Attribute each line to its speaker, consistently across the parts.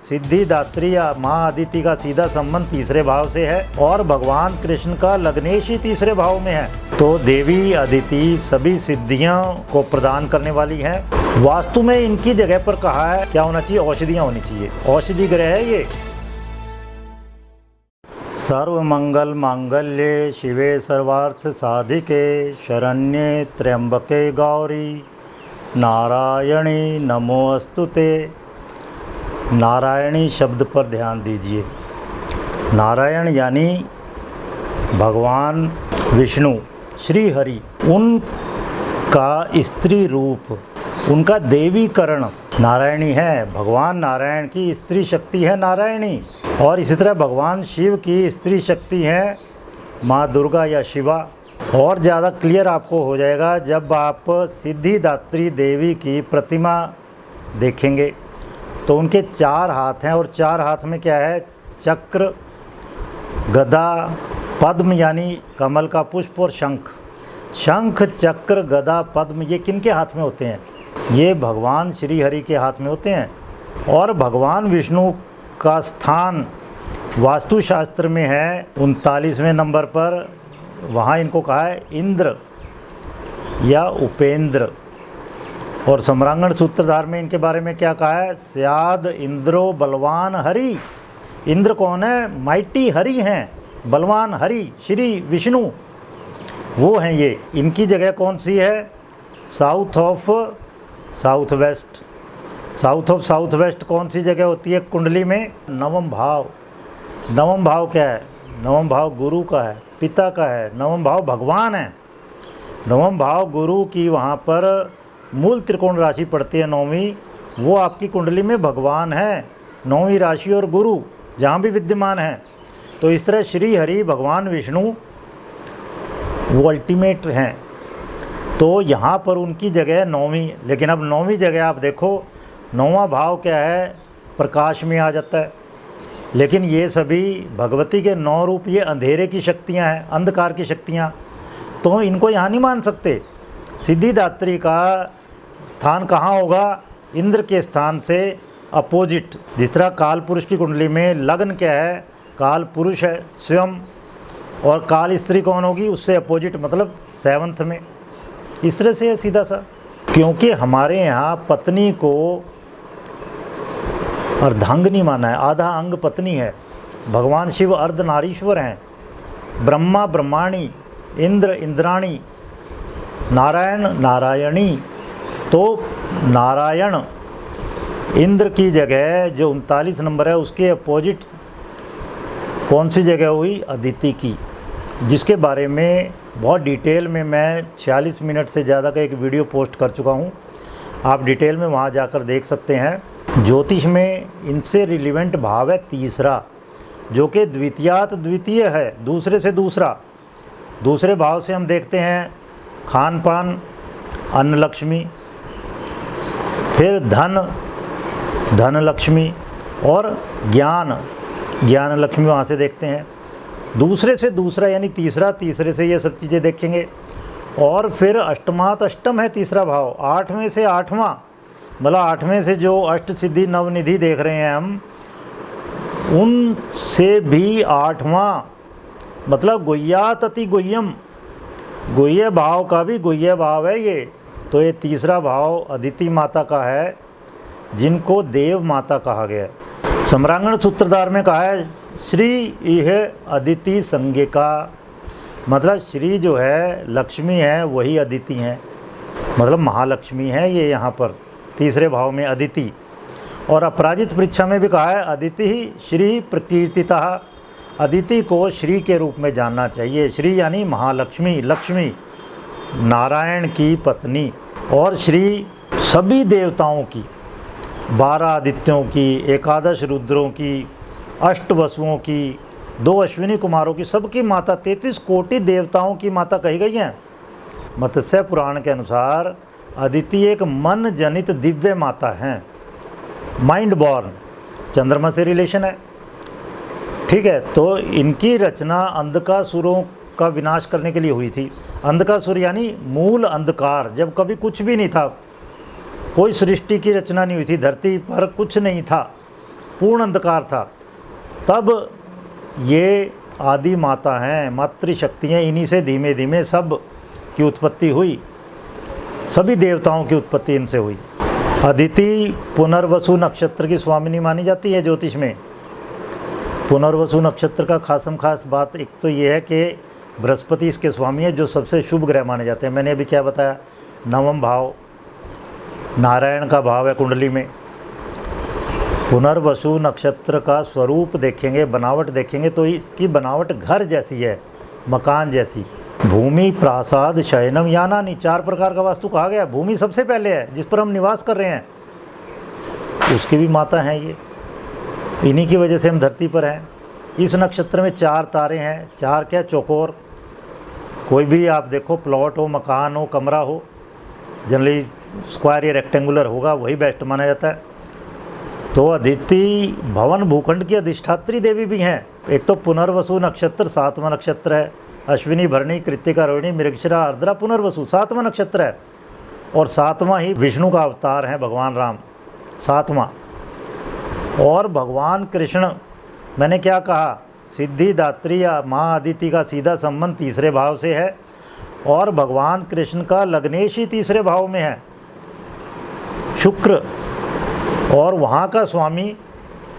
Speaker 1: सिद्धिदात्री या माँ अदिति का सीधा संबंध तीसरे भाव से है और भगवान कृष्ण का लग्नेश ही तीसरे भाव में है। तो देवी अदिति सभी सिद्धियों को प्रदान करने वाली है। वास्तु में इनकी जगह पर कहा है क्या होना चाहिए, औषधियाँ होनी चाहिए। औषधि ग्रह है ये। सर्व मंगल मांगल्ये शिवे सर्वार्थ साधिके शरण्ये त्र्यंबके गौरी नारायणी नमोस्तुते। नारायणी शब्द पर ध्यान दीजिए। नारायण यानी भगवान विष्णु, श्री हरि, उनका स्त्री रूप, उनका देवीकरण नारायणी है। भगवान नारायण की स्त्री शक्ति है नारायणी। और इसी तरह भगवान शिव की स्त्री शक्ति है माँ दुर्गा या शिवा। और ज़्यादा क्लियर आपको हो जाएगा जब आप सिद्धिदात्री देवी की प्रतिमा देखेंगे तो उनके 4 हाथ हैं और 4 हाथ में क्या है, चक्र, गदा, पद्म यानी कमल का पुष्प और शंख। शंख, चक्र, गदा, पद्म ये किनके हाथ में होते हैं? ये भगवान श्री हरि के हाथ में होते हैं। और भगवान विष्णु का स्थान वास्तुशास्त्र में है 39वें नंबर पर। वहाँ इनको कहा है इंद्र या उपेंद्र। और सम्रांगण सूत्रधार में इनके बारे में क्या कहा है, स्याद इंद्रो बलवान हरि। इंद्र कौन है? माइटी हरि हैं, बलवान हरि श्री विष्णु वो हैं ये। इनकी जगह कौन सी है? South of south west. South of south west कौन सी जगह होती है कुंडली में? नवम भाव। नवम भाव क्या है? नवम भाव गुरु का है, पिता का है। नवम भाव भगवान है। नवम भाव गुरु की वहाँ पर मूल त्रिकोण राशि पड़ती है 9वीं, वो आपकी कुंडली में भगवान है। 9वीं राशि और गुरु जहाँ भी विद्यमान है। तो इस तरह श्री हरि भगवान विष्णु वो अल्टीमेट हैं। तो यहाँ पर उनकी जगह 9वीं। लेकिन अब 9वीं जगह आप देखो, 9वां भाव क्या है? प्रकाश में आ जाता है। लेकिन ये सभी भगवती के 9 रूप ये अंधेरे की शक्तियाँ हैं, अंधकार की शक्तियाँ। तो इनको यहाँ नहीं मान सकते। सिद्धिदात्री का स्थान कहाँ होगा? इंद्र के स्थान से अपोजिट। जिस तरह काल पुरुष की कुंडली में लग्न क्या है? काल पुरुष है स्वयं, और काल स्त्री कौन होगी? उससे अपोजिट, मतलब 7th में। इस तरह से है सीधा सा। क्योंकि हमारे यहाँ पत्नी को अर्धांगिनी माना है, आधा अंग पत्नी है। भगवान शिव अर्धनारीश्वर हैं, ब्रह्मा ब्रह्माणी, इंद्र इंद्राणी, नारायण नारायणी। तो नारायण इंद्र की जगह जो 39 नंबर है उसके अपोजिट कौन सी जगह हुई? अदिति की, जिसके बारे में बहुत डिटेल में मैं 46 मिनट से ज़्यादा का एक वीडियो पोस्ट कर चुका हूँ। आप डिटेल में वहाँ जाकर देख सकते हैं। ज्योतिष में इनसे रिलेवेंट भाव है तीसरा, जो कि द्वितीयात द्वितीय है, दूसरे से दूसरा। दूसरे भाव से हम देखते हैं खान पान, अन्न लक्ष्मी, फिर धन, धन लक्ष्मी, और ज्ञान, ज्ञान लक्ष्मी वहाँ से देखते हैं। दूसरे से दूसरा यानी तीसरा, तीसरे से ये सब चीज़ें देखेंगे। और फिर अष्टमात अष्टम है तीसरा भाव, 8वें से 8वां, मतलब 8वें से जो अष्ट सिद्धि नवनिधि देख रहे हैं हम, उनसे भी 8वां, मतलब गुह्यात अति गुह्यम, गुह्य भाव का भी गुह्य भाव है ये। तो ये तीसरा भाव अदिति माता का है, जिनको देव माता कहा गया है। सम्रांगण सूत्रधार में कहा है श्री यह अदिति संज्ञिका, मतलब श्री जो है लक्ष्मी है वही अदिति हैं, मतलब महालक्ष्मी है ये यहाँ पर तीसरे भाव में अदिति। और अपराजित परीक्षा में भी कहा है अदिति ही श्री प्रकीर्तितः, अदिति को श्री के रूप में जानना चाहिए। श्री यानी महालक्ष्मी, लक्ष्मी, नारायण की पत्नी। और श्री सभी देवताओं की, 12 आदित्यों की, 11 रुद्रों की, 8 वसुओं की, 2 अश्विनी कुमारों की, सबकी माता, 33 कोटि देवताओं की माता कही गई हैं। मत्स्य पुराण के अनुसार अदिति एक मन जनित दिव्य माता हैं, माइंड बॉर्न, चंद्रमा से रिलेशन है, ठीक है। तो इनकी रचना अंधकासुरों का विनाश करने के लिए हुई थी। अंधकासुर यानी मूल अंधकार, जब कभी कुछ भी नहीं था, कोई सृष्टि की रचना नहीं हुई थी, धरती पर कुछ नहीं था, पूर्ण अंधकार था, तब ये आदि माता हैं, मातृशक्तियाँ, इन्हीं से धीमे धीमे सब की उत्पत्ति हुई, सभी देवताओं की उत्पत्ति इनसे हुई। अदिति पुनर्वसु नक्षत्र की स्वामिनी मानी जाती है ज्योतिष में। पुनर्वसु नक्षत्र का खासम खास बात एक तो ये है कि बृहस्पति इसके स्वामी है, जो सबसे शुभ ग्रह माने जाते हैं। मैंने अभी क्या बताया, नवम भाव नारायण का भाव है कुंडली में। पुनर्वसु नक्षत्र का स्वरूप देखेंगे, बनावट देखेंगे तो इसकी बनावट घर जैसी है, मकान जैसी। भूमि प्रासाद शयनम यानानि, 4 प्रकार का वास्तु कहा गया। भूमि सबसे पहले है, जिस पर हम निवास कर रहे हैं, उसकी भी माता हैं ये, इन्हीं की वजह से हम धरती पर हैं। इस नक्षत्र में 4 तारे हैं, 4 क्या, चौकोर। कोई भी आप देखो, प्लॉट हो, मकान हो, कमरा हो, जनरली स्क्वायर या रेक्टेंगुलर होगा, वही बेस्ट माना जाता है। तो अदिति भवन भूखंड की अधिष्ठात्री देवी भी हैं। एक तो पुनर्वसु नक्षत्र 7वां नक्षत्र है, अश्विनी भरणी कृत्तिका रोहिणी मृगशिरा आर्द्रा पुनर्वसु 7वां नक्षत्र है, और 7वां ही विष्णु का अवतार है भगवान राम, 7वां। और भगवान कृष्ण, मैंने क्या कहा, सिद्धिदात्री या माँ अदिति का सीधा संबंध तीसरे भाव से है, और भगवान कृष्ण का लग्नेश ही तीसरे भाव में है, शुक्र, और वहाँ का स्वामी,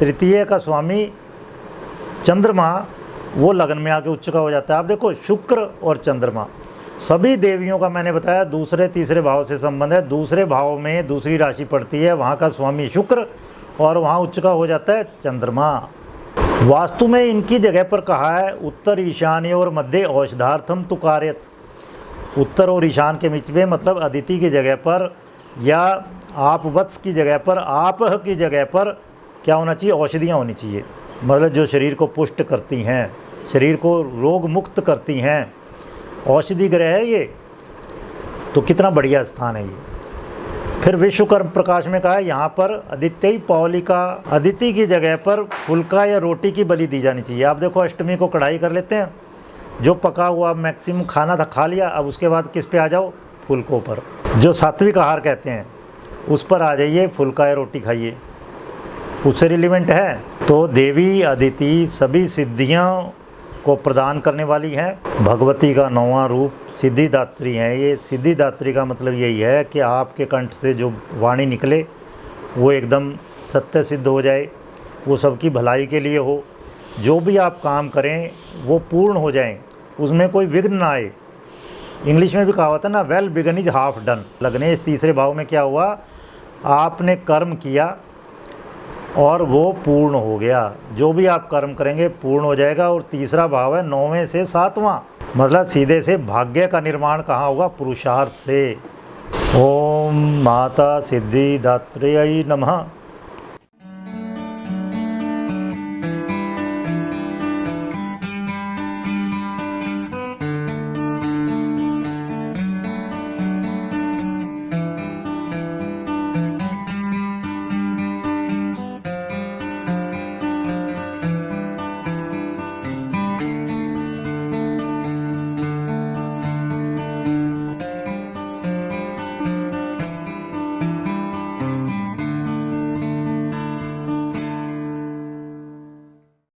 Speaker 1: तृतीय का स्वामी चंद्रमा, वो लगन में आके उच्च का हो जाता है। आप देखो, शुक्र और चंद्रमा, सभी देवियों का मैंने बताया दूसरे तीसरे भाव से संबंध है। दूसरे भाव में दूसरी राशि पड़ती है, वहाँ का स्वामी शुक्र, और वहाँ उच्च का हो जाता है चंद्रमा। वास्तु में इनकी जगह पर कहा है उत्तर ईशान्य और मध्य औषधार्थम तुकार्यत। उत्तर और ईशान के बीच में, मतलब अदिति की जगह पर या आप वत्स की जगह पर, आप की जगह पर क्या होना चाहिए, औषधियाँ होनी चाहिए, मतलब जो शरीर को पुष्ट करती हैं, शरीर को रोग मुक्त करती हैं, औषधि ग्रह है ये, तो कितना बढ़िया स्थान है ये। फिर विश्वकर्म प्रकाश में कहा है यहाँ पर आदित्य पौलिका, अदिति की जगह पर फुल्का या रोटी की बलि दी जानी चाहिए। आप देखो, अष्टमी को कढ़ाई कर लेते हैं, जो पका हुआ मैक्सिमम खाना था खा लिया, अब उसके बाद किस पे आ जाओ, फुल्कों पर, जो सात्विक आहार कहते हैं, उस पर आ जाइए, फुल्का या रोटी खाइए, उससे रिलेवेंट है। तो देवी अदिति सभी सिद्धियों को प्रदान करने वाली हैं। भगवती का 9वां रूप सिद्धिदात्री हैं। ये सिद्धिदात्री का मतलब यही है कि आपके कंठ से जो वाणी निकले वो एकदम सत्य सिद्ध हो जाए, वो सबकी भलाई के लिए हो, जो भी आप काम करें वो पूर्ण हो जाएं, उसमें कोई विघ्न ना आए। इंग्लिश में भी कहावत है ना, well begun is half done. लग्नेश तीसरे भाव में क्या हुआ, आपने कर्म किया और वो पूर्ण हो गया, जो भी आप कर्म करेंगे पूर्ण हो जाएगा। और तीसरा भाव है 9वें से 7वां, मतलब सीधे से भाग्य का निर्माण कहाँ होगा, पुरुषार्थ से। ओम माता सिद्धिदात्रेय नमः।